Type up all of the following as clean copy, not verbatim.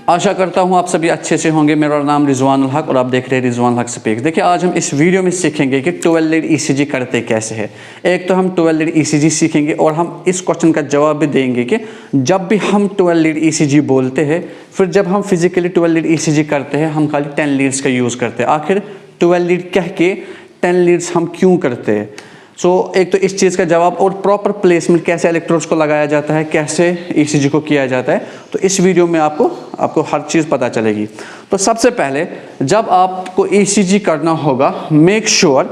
आशा करता हूँ आप सभी अच्छे से होंगे। मेरा नाम रिजवानुल हक और आप देख रहे हैं रिजवानुल हक स्पीक्स। देखिए, आज हम इस वीडियो में सीखेंगे कि 12 लीड ईसीजी करते कैसे है। एक तो हम 12 लीड ईसीजी सीखेंगे और हम इस क्वेश्चन का जवाब भी देंगे कि जब भी हम 12 लीड ईसीजी बोलते हैं, फिर जब हम फिजिकली 12 लीड ईसीजी करते हैं, हम खाली 10 लीड्स का यूज़ करते हैं। आखिर 12 लीड कह के 10 लीड्स हम क्यों करते हैं। एक तो इस चीज़ का जवाब और प्रॉपर प्लेसमेंट कैसे इलेक्ट्रोड्स को लगाया जाता है, कैसे ईसीजी को किया जाता है, तो इस वीडियो में आपको हर चीज़ पता चलेगी। तो सबसे पहले जब आपको ईसीजी करना होगा, make sure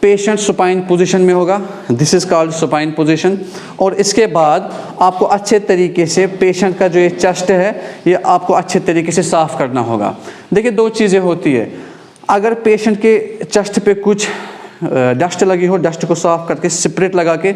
patient supine position में होगा, this is called supine position. और इसके बाद आपको अच्छे तरीके से पेशेंट का जो ये चेस्ट है, ये आपको अच्छे तरीके से साफ़ करना होगा। देखिए, दो चीज़ें होती है। अगर पेशेंट के चेस्ट पे कुछ डस्ट लगी हो, डस्ट को साफ करके स्प्रेट लगा के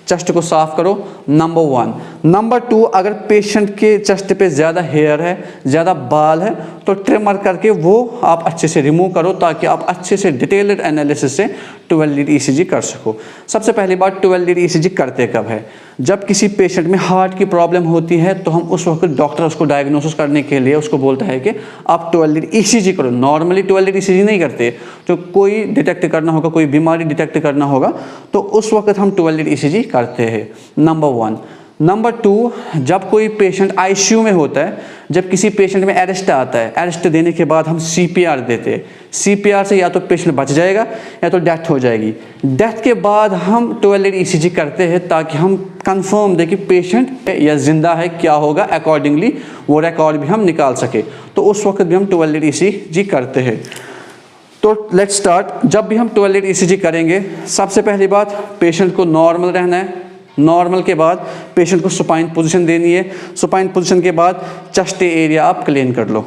चेस्ट को साफ करो, नंबर 1। नंबर 2, अगर पेशेंट के चेस्ट पे ज़्यादा हेयर है, ज़्यादा बाल है, तो ट्रिमर करके वो आप अच्छे से रिमूव करो, ताकि आप अच्छे से डिटेल्ड एनालिसिस से 12 लीड ईसीजी कर सको। सबसे पहली बात, 12 लीड ईसीजी करते कब है? जब किसी पेशेंट में हार्ट की प्रॉब्लम होती है, तो हम उस वक्त डॉक्टर उसको डायग्नोसिस करने के लिए उसको बोलता है कि आप 12 लीड ईसीजी करो। नॉर्मली 12 लीड ईसीजी नहीं करते। जो कोई डिटेक्ट करना होगा, कोई बीमारी डिटेक्ट करना होगा, तो उस वक्त हम 12 लीड ईसीजी करते हैं, नंबर 1। नंबर 2, जब कोई पेशेंट आईसीयू में होता है, जब किसी पेशेंट में अरेस्ट आता है, अरेस्ट देने के बाद हम सीपीआर देते हैं। सीपीआर से या तो पेशेंट बच जाएगा या तो डेथ हो जाएगी। डेथ के बाद हम 12 लीड ईसीजी करते हैं, ताकि हम कंफर्म दें कि पेशेंट या जिंदा है, क्या होगा, अकॉर्डिंगली वो रिकॉर्ड भी हम निकाल सके। तो उस वक्त भी हम 12 लीड ईसीजी करते हैं। तो लेट्स स्टार्ट। जब भी हम 12 लीड ईसीजी करेंगे, सबसे पहली बात, पेशेंट को नॉर्मल रहना है। नॉर्मल के बाद पेशेंट को सुपाइन पोजीशन देनी है। सुपाइन पोजीशन के बाद चेस्ट एरिया आप क्लीन कर लो।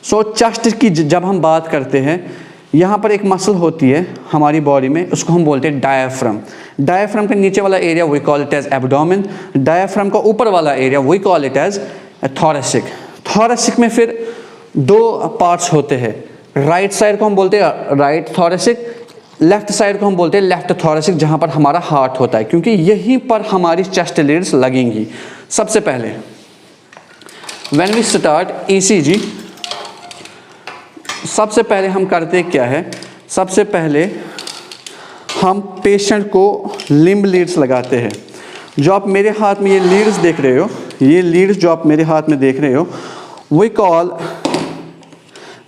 चेस्ट की जब हम बात करते हैं, यहाँ पर एक मसल होती है हमारी बॉडी में, उसको हम बोलते हैं डायाफ्राम। डायाफ्राम के नीचे वाला area we call it as abdomen. Diaphragm का ऊपर वाला area we call it as thoracic. Thoracic में फिर 2 पार्ट्स होते हैं। राइट साइड को हम बोलते हैं राइट थोरेसिक, लेफ्ट साइड को हम बोलते हैं लेफ्ट थोरेसिक, जहाँ पर हमारा हार्ट होता है, क्योंकि यहीं पर हमारी चेस्ट लीड्स लगेंगी। सबसे पहले व्हेन वी स्टार्ट ईसीजी, सबसे पहले हम करते क्या है, सबसे पहले हम पेशेंट को लिम्ब लीड्स लगाते हैं। जो आप मेरे हाथ में ये लीड्स देख रहे हो, ये लीड्स जो आप मेरे हाथ में देख रहे हो, we call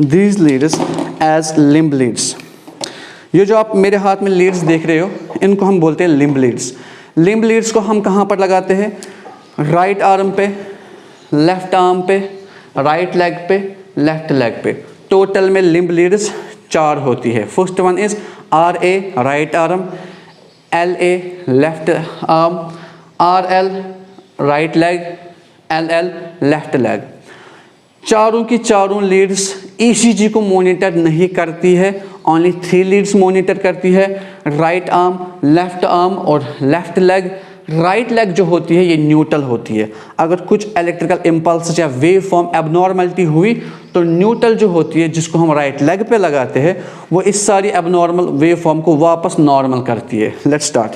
these leads as limb leads. ये जो आप मेरे हाथ में लीड्स देख रहे हो, इनको हम बोलते हैं लिम्ब लीड्स। लिम्ब लीड्स को हम कहाँ पर लगाते हैं? राइट आर्म पे, लेफ्ट आर्म पे, राइट लेग पे, लेफ्ट लेग पे। टोटल में लिम्ब लीड्स 4 होती है। First one is RA right arm, LA left arm, RL right leg, LL left leg. चारों की चारों लीड्स ईसीजी को मॉनिटर नहीं करती है, ओनली 3 लीड्स मॉनिटर करती है, राइट आर्म, लेफ्ट आर्म और लेफ्ट लेग। राइट लेग जो होती है, ये न्यूट्रल होती है। अगर कुछ इलेक्ट्रिकल इम्पल्स या वेव फॉर्म एबनॉर्मलिटी हुई, तो न्यूट्रल जो होती है, जिसको हम राइट लेग पे लगाते हैं, वो इस सारी एबनॉर्मल वेव फॉर्म को वापस नॉर्मल करती है। Let's start.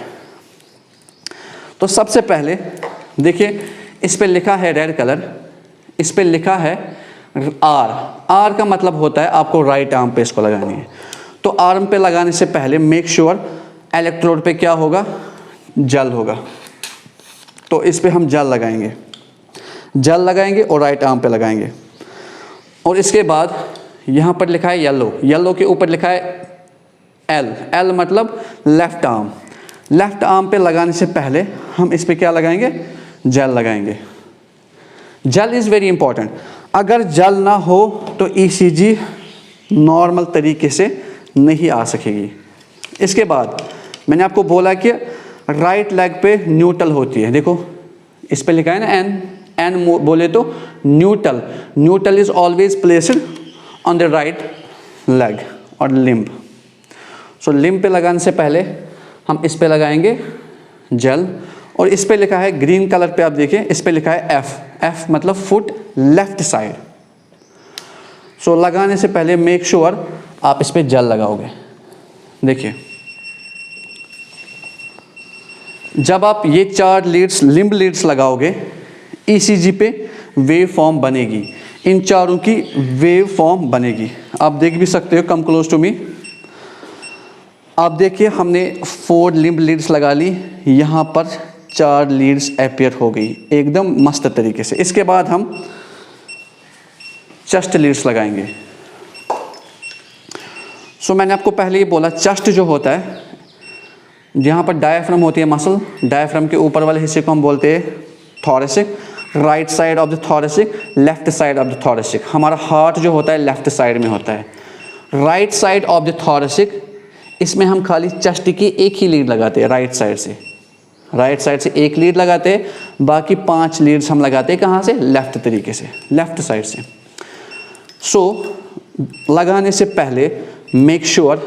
तो सबसे पहले देखिए, इस पे लिखा है रेड कलर, इस पे लिखा है R का मतलब होता है आपको राइट आर्म पे इसको लगानी है। तो आर्म पे लगाने से पहले मेक श्योर इलेक्ट्रोड पे क्या होगा, जेल होगा। तो इस पे हम जेल लगाएंगे, जेल लगाएंगे और राइट आर्म पे लगाएंगे। और इसके बाद यहाँ पर लिखा है येलो, येलो के ऊपर लिखा है L मतलब लेफ्ट आर्म। लेफ्ट आर्म पे लगाने से पहले हम इस पे क्या लगाएंगे, जेल लगाएंगे। Jail is very important. अगर जेल ना हो तो ईसीजी नॉर्मल तरीके से नहीं आ सकेगी। इसके बाद मैंने आपको बोला कि राइट लेग पे न्यूट्रल होती है। देखो, इस पे लिखा है ना एन बोले तो neutral. Neutral is always placed on the right leg और लिम्ब। सो लिम्ब पे लगाने से पहले हम इस पे लगाएंगे जेल। और इस पे लिखा है ग्रीन कलर पे, आप देखिए इस पे लिखा है F मतलब फुट लेफ्ट साइड। सो लगाने से पहले मेक श्योर आप इस पे जेल लगाओगे। देखिए, जब आप ये 4 लीड्स लिम्ब लीड्स लगाओगे ईसीजी पे, वेव फॉर्म बनेगी, इन चारों की वेव फॉर्म बनेगी। आप देख भी सकते हो, कम क्लोज टू मी। आप देखिए हमने 4 लिम्ब लीड्स लगा ली, यहाँ पर 4 लीड्स अपीयर हो गई एकदम मस्त तरीके से। इसके बाद हम चेस्ट लीड्स लगाएंगे। सो मैंने आपको पहले ही बोला, चेस्ट जो होता है, जहाँ पर डायफ्राम होती है मसल, डायफ्राम के ऊपर वाले हिस्से को हम बोलते हैं thoracic, right side of the thoracic, left side of the thoracic. हमारा हार्ट जो होता है लेफ्ट साइड में होता है। Right side of the thoracic, इसमें हम खाली चेस्ट की एक ही लीड लगाते हैं राइट साइड से, राइट साइड से एक लीड लगाते हैं, बाकी 5 लीड्स हम लगाते हैं कहाँ से, लेफ्ट तरीके से, लेफ्ट साइड से। सो लगाने से पहले मेक श्योर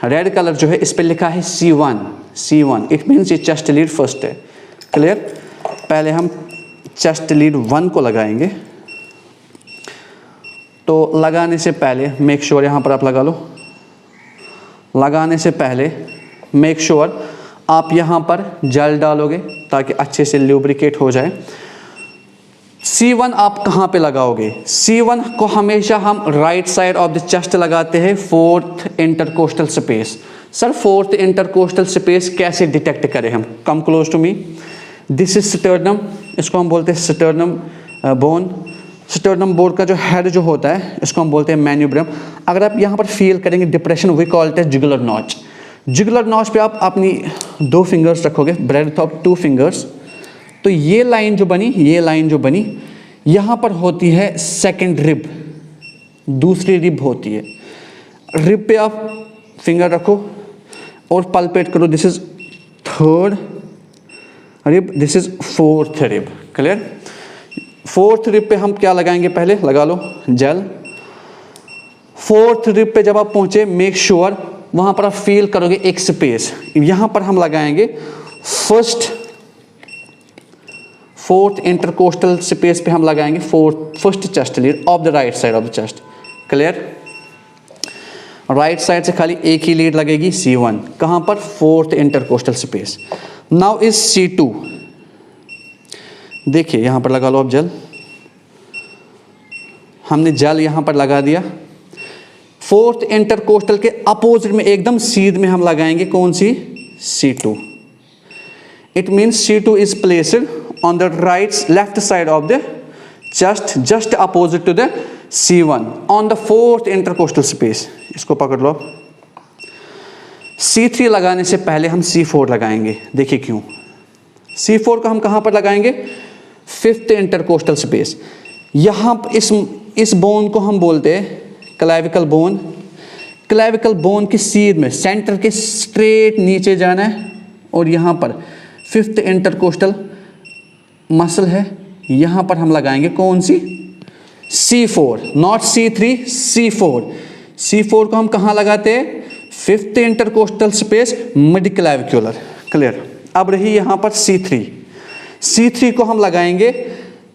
रेड कलर जो है इस पे लिखा है C1, इट मीन्स ये चेस्ट लीड फर्स्ट है। क्लियर? पहले हम चेस्ट लीड 1 को लगाएंगे। तो लगाने से पहले मेक श्योर, यहाँ पर आप लगा लो। लगाने से पहले मेक श्योर आप यहाँ पर जेल डालोगे ताकि अच्छे से ल्यूब्रिकेट हो जाए। C1 आप कहाँ पे लगाओगे? C1 को हमेशा हम right side of the chest लगाते हैं, 4th intercostal space. Sir 4th intercostal space कैसे डिटेक्ट करें हम? Come close to me. This is sternum, इसको हम बोलते हैं स्टर्नम बोन। स्टर्नम बोन का जो हेड जो होता है इसको हम बोलते हैं मैन्यूब्रम। अगर आप यहाँ पर फील करेंगे depression, we call it jugular notch. Jugular notch पे आप अपनी 2 फिंगर्स रखोगे, ब्रेडथ ऑफ 2 फिंगर्स। तो ये लाइन जो बनी, ये लाइन जो बनी, यहाँ पर होती है सेकंड रिब, दूसरी रिब होती है। रिब पे आप फिंगर रखो और पल्पेट करो, this is 3rd rib, this is 4th rib. Clear? 4th rib पे हम क्या लगाएंगे? पहले लगा लो जेल। 4th रिब पे जब आप पहुंचे, मेक श्योर वहां पर आप फील करोगे एक स्पेस, यहां पर हम लगाएंगे 4th इंटरकोस्टल स्पेस पे हम लगाएंगे first chest lead of the right side of the chest. Clear? Right side से खाली एक ही लीड लगेगी, C1। कहां पर? 4th intercostal space. Now is C2। देखिए यहां पर लगा लो आप जेल। हमने जेल यहां पर लगा दिया। 4th इंटरकोस्टल के अपोजिट में एकदम सीध में हम लगाएंगे कौन सी? C2। It means C2 is placed on the left side of the chest, just opposite to the C1 on the 4th intercostal space। इसको पकड़ लो। C3 लगाने से पहले हम C4 लगाएंगे। देखिए क्यों? C4 को हम कहाँ पर लगाएंगे? 5th intercostal space. यहाँ इस बोन को हम बोलते हैं क्लेविकल बोन। क्लेविकल बोन की सीध में सेंटर के स्ट्रेट नीचे जाना है और यहाँ पर 5th इंटरकोस्टल मसल है, यहाँ पर हम लगाएंगे कौन सी? C4, not C3, C4। C4 को हम कहाँ लगाते हैं? 5th intercostal space, mid clavicular. Clear? अब रही यहाँ पर C3। C3 को हम लगाएंगे,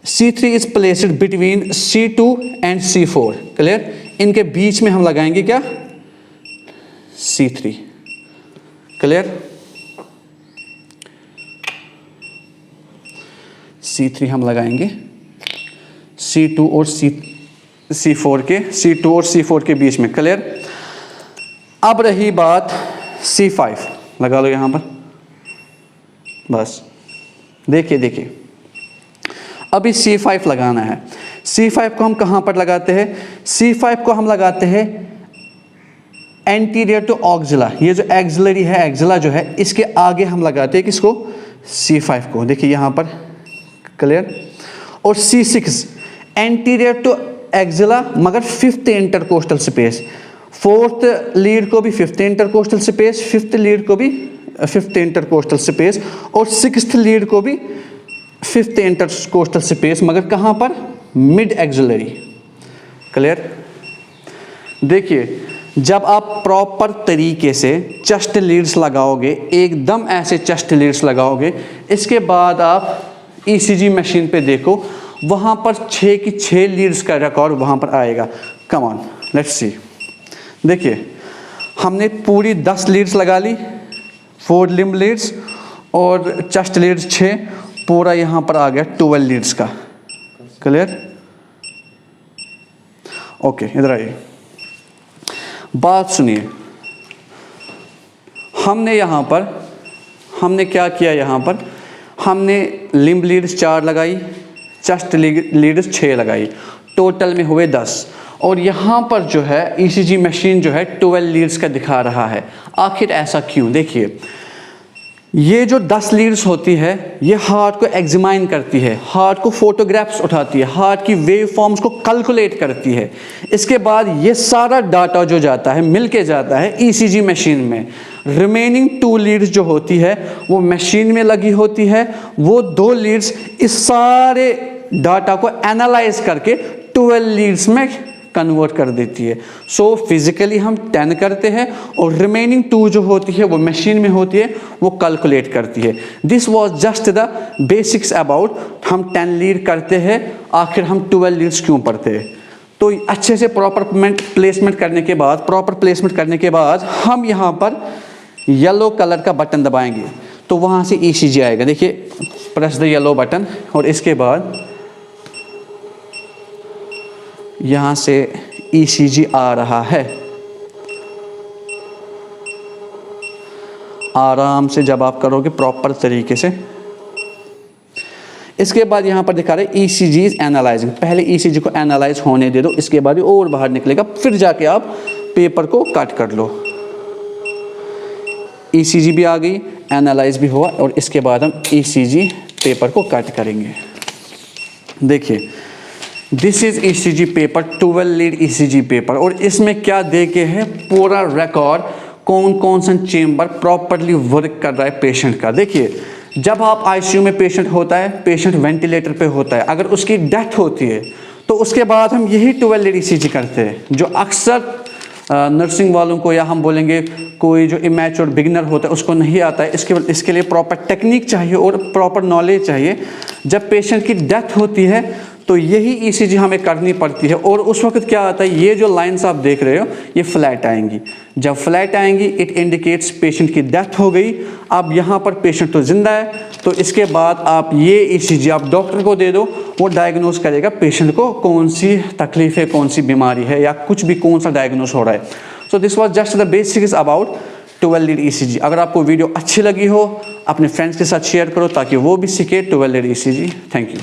C3 is placed between C2 and C4। Clear? इनके बीच में हम लगाएंगे क्या? C3। क्लियर? C3 हम लगाएंगे C2 और C4 के, C2 और C4 के बीच में। क्लियर? अब रही बात C5, लगा लो यहाँ पर। बस देखिए अभी C5 लगाना है। C5 को हम कहाँ पर लगाते हैं? C5 को हम लगाते हैं एंटीरियर टू ऑक्जिला। ये जो एक्सिलरी है, एक्सिला जो है, इसके आगे हम लगाते हैं किसको? C5 को। देखिए यहाँ पर। क्लियर? और C6 एंटीरियर टू एक्सिला मगर 5th intercostal space. 4th lead को भी 5th intercostal space, 5th lead को भी 5th इंटरकोस्टल स्पेस और 6th लीड को भी 5th इंटरकोस्टल स्पेस, मगर कहाँ पर? Mid axillary. क्लियर? देखिए जब आप प्रॉपर तरीके से चेस्ट लीड्स लगाओगे, एकदम ऐसे चेस्ट लीड्स लगाओगे, इसके बाद आप ECG मशीन पे देखो, वहाँ पर 6 की 6 लीड्स का रिकॉर्ड वहाँ पर आएगा। Come on let's see. देखिए हमने पूरी 10 लीड्स लगा ली, 4 लिम्ब लीड्स और चेस्ट लीड्स 6, पूरा यहाँ पर आ गया 12 लीड्स का। क्लियर? ओके, इधर आइए, बात सुनिए। हमने क्या किया यहाँ पर, हमने लिम्ब लीड्स 4 लगाई, चेस्ट लीड्स 6 लगाई, टोटल में हुए 10। और यहाँ पर जो है ईसीजी मशीन जो है 12 लीड्स का दिखा रहा है। आखिर ऐसा क्यों? देखिए, ये जो 10 लीड्स होती है ये हार्ट को एग्जामाइन करती है, हार्ट को फोटोग्राफ्स उठाती है, हार्ट की वेव फॉर्म्स को कैलकुलेट करती है। इसके बाद ये सारा डाटा जो जाता है मिल के जाता है ईसीजी मशीन में। रिमेनिंग 2 लीड्स जो होती है वो मशीन में लगी होती है। वो 2 लीड्स इस सारे डाटा को एनालाइज करके 12 लीड्स में कन्वर्ट कर देती है। सो फिजिकली हम 10 करते हैं और रिमेनिंग 2 जो होती है वो मशीन में होती है, वो कैलकुलेट करती है। This was just the basics about हम 10 लीड करते हैं, आखिर हम 12 लीड्स क्यों पढ़ते हैं। तो अच्छे से प्रॉपर प्लेसमेंट करने के बाद हम यहाँ पर येलो कलर का बटन दबाएंगे तो वहाँ से ईसीजी आएगा। देखिए, प्रेस द येलो बटन और इसके बाद यहाँ से ईसीजी आ रहा है। आराम से जब आप करोगे प्रॉपर तरीके से, इसके बाद यहाँ पर दिखा रहे ईसीजी इज एनालाइजिंग। पहले ईसीजी को एनालाइज होने दे दो, इसके बाद ये और बाहर निकलेगा, फिर जाके आप पेपर को कट कर लो। ईसीजी भी आ गई, एनालाइज भी हुआ और इसके बाद हम ईसीजी पेपर को कट करेंगे। देखिए, this is ECG paper, 12 lead ECG paper. और इसमें क्या दे के है, पूरा रिकॉर्ड, कौन कौन सा चेम्बर प्रॉपरली वर्क कर रहा है पेशेंट का। देखिए, जब आप आईसीयू में पेशेंट होता है, पेशेंट वेंटिलेटर पे होता है, अगर उसकी डेथ होती है तो उसके बाद हम यही 12 लीड ईसीजी करते हैं, जो अक्सर नर्सिंग वालों को या हम बोलेंगे कोई जो इमैच्योर बिगिनर होता है उसको नहीं आता है। इसके लिए प्रॉपर टेक्निक चाहिए और प्रॉपर नॉलेज चाहिए। जब पेशेंट की डेथ होती है तो यही ईसीजी हमें करनी पड़ती है। और उस वक्त क्या आता है, ये जो लाइंस आप देख रहे हो ये फ्लैट आएंगी। जब फ्लैट आएंगी इट इंडिकेट्स पेशेंट की डेथ हो गई। अब यहाँ पर पेशेंट तो जिंदा है, तो इसके बाद आप ये ईसीजी आप डॉक्टर को दे दो, वो डायग्नोज करेगा पेशेंट को कौन सी तकलीफ है, कौन सी बीमारी है या कुछ भी कौन सा डायग्नोज हो रहा है। So this was just the basics about 12 lead ECG. अगर आपको वीडियो अच्छी लगी हो अपने फ्रेंड्स के साथ शेयर करो ताकि वो भी सीखे 12 लीड ईसीजी। Thank you.